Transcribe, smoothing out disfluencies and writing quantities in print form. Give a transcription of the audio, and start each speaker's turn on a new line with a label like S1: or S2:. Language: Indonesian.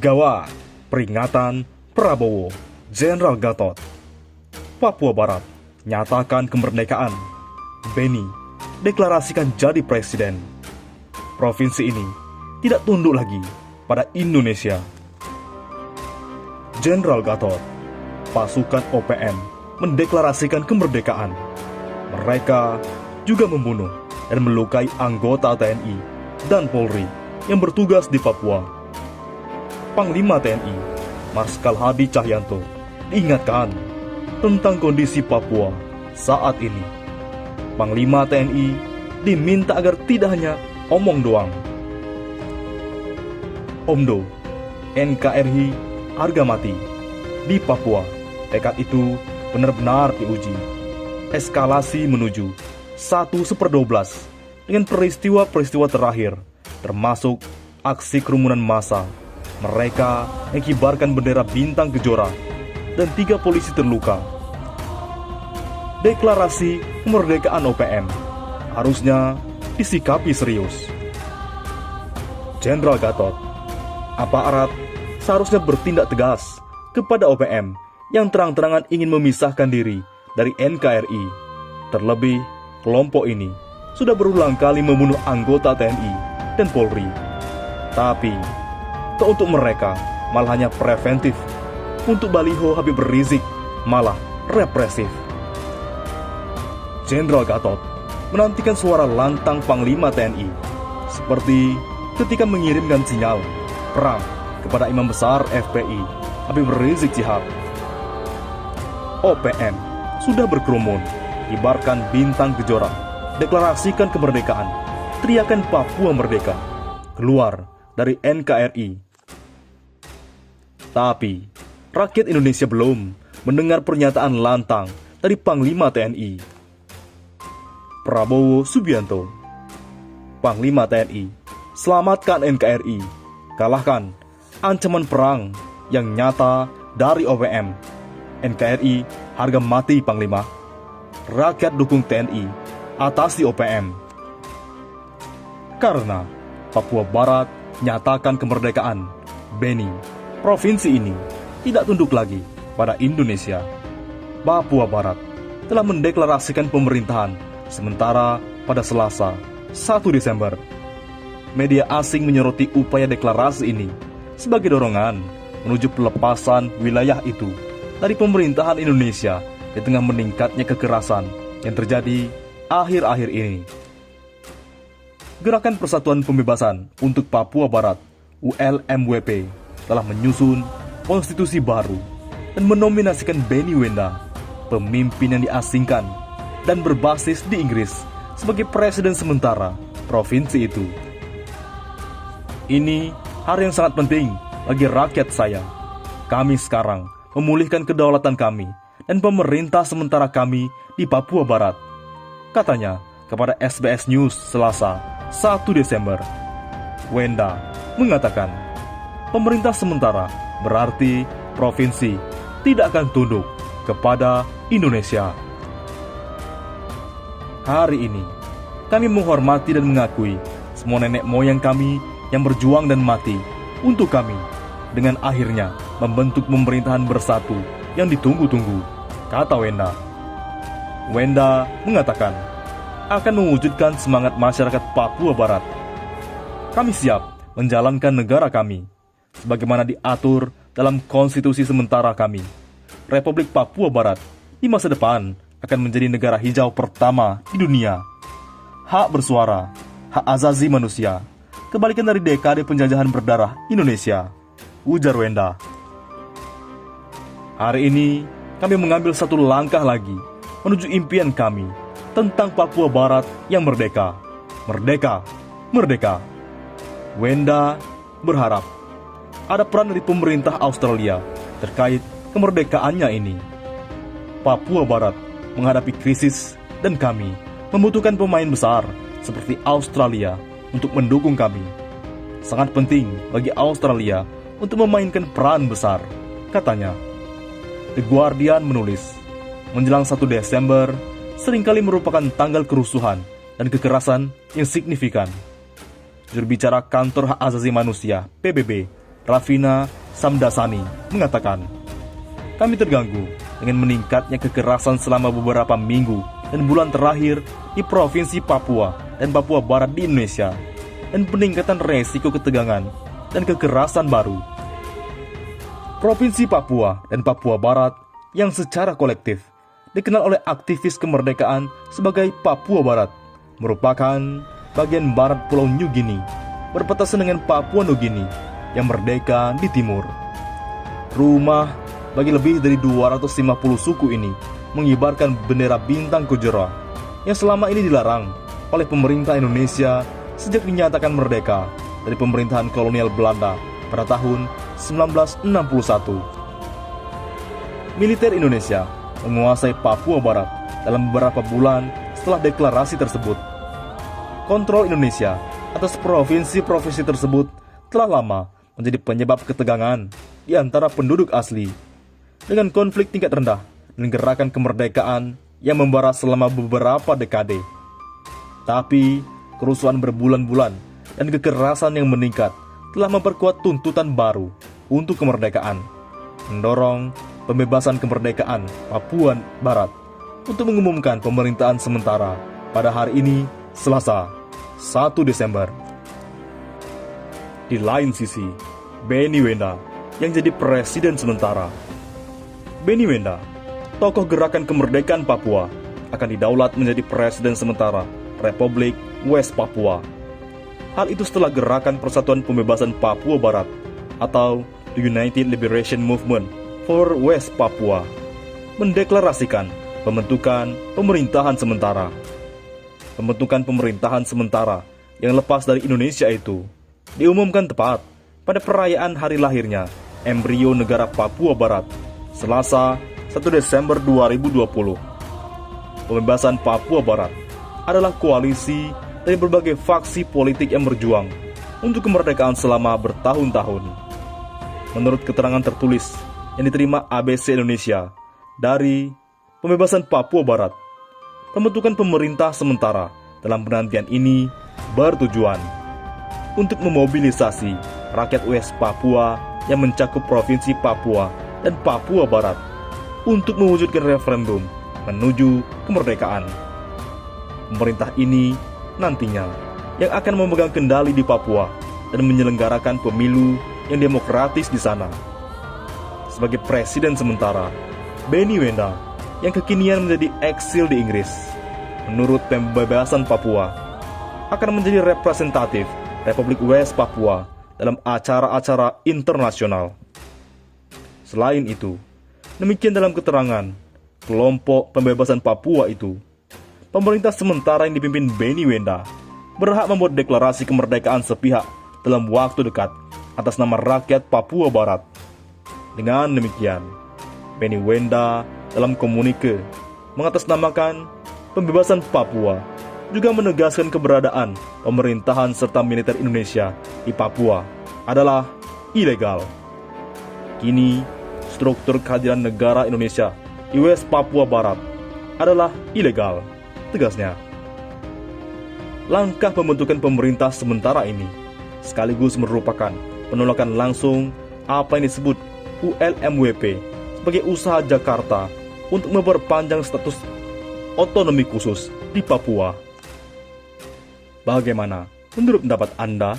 S1: Gawat, peringatan Prabowo, Jenderal Gatot. Papua Barat, nyatakan kemerdekaan. Beni, deklarasikan jadi presiden. Provinsi ini tidak tunduk lagi pada Indonesia. Jenderal Gatot, pasukan OPM mendeklarasikan kemerdekaan. Mereka juga membunuh dan melukai anggota TNI dan Polri yang bertugas di Papua. Panglima TNI, Marskal Hadi Cahyanto, diingatkan tentang kondisi Papua saat ini. Panglima TNI diminta agar tidak hanya omong doang. Omdo, NKRI harga mati. Di Papua, tekad itu benar-benar diuji. Eskalasi menuju 1/12 dengan peristiwa-peristiwa terakhir, termasuk aksi kerumunan massa. Mereka yang kibarkan bendera bintang kejora dan 3 polisi terluka. Deklarasi kemerdekaan OPM harusnya disikapi serius. Jenderal Gatot, aparat seharusnya bertindak tegas kepada OPM yang terang-terangan ingin memisahkan diri dari NKRI. Terlebih, kelompok ini sudah berulang kali membunuh anggota TNI dan Polri. Tapi, untuk mereka malah hanya preventif. Untuk baliho Habib Rizik malah represif. Jenderal Gatot menantikan suara lantang Panglima TNI, seperti ketika mengirimkan sinyal perang kepada Imam Besar FPI Habib Rizik Syihab. OPM sudah berkerumun, kibarkan bintang kejora, deklarasikan kemerdekaan, teriakan Papua Merdeka, keluar dari NKRI. Tapi, rakyat Indonesia belum mendengar pernyataan lantang dari Panglima TNI. Prabowo Subianto, Panglima TNI, selamatkan NKRI, kalahkan ancaman perang yang nyata dari OPM. NKRI harga mati Panglima. Rakyat dukung TNI, atasi OPM. Karena Papua Barat nyatakan kemerdekaan. Beni, provinsi ini tidak tunduk lagi pada Indonesia. Papua Barat telah mendeklarasikan pemerintahan sementara pada Selasa, 1 Desember. Media asing menyoroti upaya deklarasi ini sebagai dorongan menuju pelepasan wilayah itu dari pemerintahan Indonesia di tengah meningkatnya kekerasan yang terjadi akhir-akhir ini. Gerakan Persatuan Pembebasan untuk Papua Barat, ULMWP, telah menyusun konstitusi baru dan menominasikan Beni Wenda, pemimpin yang diasingkan dan berbasis di Inggris, sebagai presiden sementara provinsi itu. Ini hari yang sangat penting bagi rakyat saya. Kami sekarang memulihkan kedaulatan kami dan pemerintah sementara kami di Papua Barat, katanya kepada SBS News Selasa, 1 Desember. Wenda mengatakan, pemerintah sementara berarti provinsi tidak akan tunduk kepada Indonesia. Hari ini, kami menghormati dan mengakui semua nenek moyang kami yang berjuang dan mati untuk kami, dengan akhirnya membentuk pemerintahan bersatu yang ditunggu-tunggu, kata Wenda. Wenda mengatakan akan mewujudkan semangat masyarakat Papua Barat. Kami siap menjalankan negara kami sebagaimana diatur dalam konstitusi sementara kami. Republik Papua Barat di masa depan akan menjadi negara hijau pertama di dunia. Hak bersuara, hak asasi manusia, kebalikan dari dekade penjajahan berdarah Indonesia, ujar Wenda. Hari ini kami mengambil satu langkah lagi menuju impian kami tentang Papua Barat yang merdeka. Merdeka, merdeka. Wenda berharap ada peran dari pemerintah Australia terkait kemerdekaannya ini. Papua Barat menghadapi krisis dan kami membutuhkan pemain besar seperti Australia untuk mendukung kami. Sangat penting bagi Australia untuk memainkan peran besar, katanya. The Guardian menulis, menjelang 1 Desember seringkali merupakan tanggal kerusuhan dan kekerasan yang signifikan. Juru bicara Kantor Hak Asasi Manusia, PBB, Ravina Samdasani, mengatakan, "Kami terganggu dengan meningkatnya kekerasan selama beberapa minggu dan bulan terakhir di Provinsi Papua dan Papua Barat di Indonesia, dan peningkatan resiko ketegangan dan kekerasan baru. Provinsi Papua dan Papua Barat yang secara kolektif dikenal oleh aktivis kemerdekaan sebagai Papua Barat merupakan bagian barat Pulau New Guinea, berbatasan dengan Papua Nugini yang merdeka di timur. Rumah bagi lebih dari 250 suku ini mengibarkan bendera bintang kejora yang selama ini dilarang oleh pemerintah Indonesia sejak dinyatakan merdeka dari pemerintahan kolonial Belanda pada tahun 1961. Militer Indonesia menguasai Papua Barat dalam beberapa bulan setelah deklarasi tersebut. Kontrol Indonesia atas provinsi-provinsi tersebut telah lama menjadi penyebab ketegangan di antara penduduk asli, dengan konflik tingkat rendah dan gerakan kemerdekaan yang membara selama beberapa dekade. Tapi, kerusuhan berbulan-bulan dan kekerasan yang meningkat telah memperkuat tuntutan baru untuk kemerdekaan, mendorong pembebasan kemerdekaan Papua Barat untuk mengumumkan pemerintahan sementara pada hari ini, Selasa, 1 Desember. Di lain sisi, Benny Wenda yang jadi presiden sementara. Benny Wenda, tokoh gerakan kemerdekaan Papua, akan didaulat menjadi presiden sementara Republik West Papua. Hal itu setelah Gerakan Persatuan Pembebasan Papua Barat atau The United Liberation Movement for West Papua mendeklarasikan pembentukan pemerintahan sementara. Pembentukan pemerintahan sementara yang lepas dari Indonesia itu diumumkan tepat pada perayaan hari lahirnya embrio negara Papua Barat, Selasa 1 Desember 2020. Pembebasan Papua Barat adalah koalisi dari berbagai faksi politik yang berjuang untuk kemerdekaan selama bertahun-tahun. Menurut keterangan tertulis yang diterima ABC Indonesia dari pembebasan Papua Barat, pembentukan pemerintah sementara dalam penantian ini bertujuan untuk memobilisasi rakyat West Papua yang mencakup Provinsi Papua dan Papua Barat untuk mewujudkan referendum menuju kemerdekaan. Pemerintah ini nantinya yang akan memegang kendali di Papua dan menyelenggarakan pemilu yang demokratis di sana. Sebagai presiden sementara, Benny Wenda yang kekinian menjadi eksil di Inggris, menurut pembebasan Papua, akan menjadi representatif Republik West Papua dalam acara-acara internasional. Selain itu, demikian dalam keterangan kelompok pembebasan Papua itu, pemerintah sementara yang dipimpin Benny Wenda berhak membuat deklarasi kemerdekaan sepihak dalam waktu dekat atas nama rakyat Papua Barat. Dengan demikian, Benny Wenda dalam komunike mengatasnamakan pembebasan Papua juga menegaskan keberadaan pemerintahan serta militer Indonesia di Papua adalah ilegal. Kini, struktur kehadiran negara Indonesia di West Papua Barat adalah ilegal, tegasnya. Langkah pembentukan pemerintah sementara ini sekaligus merupakan penolakan langsung apa yang disebut ULMWP sebagai usaha Jakarta untuk memperpanjang status otonomi khusus di Papua. Bagaimana menurut pendapat Anda?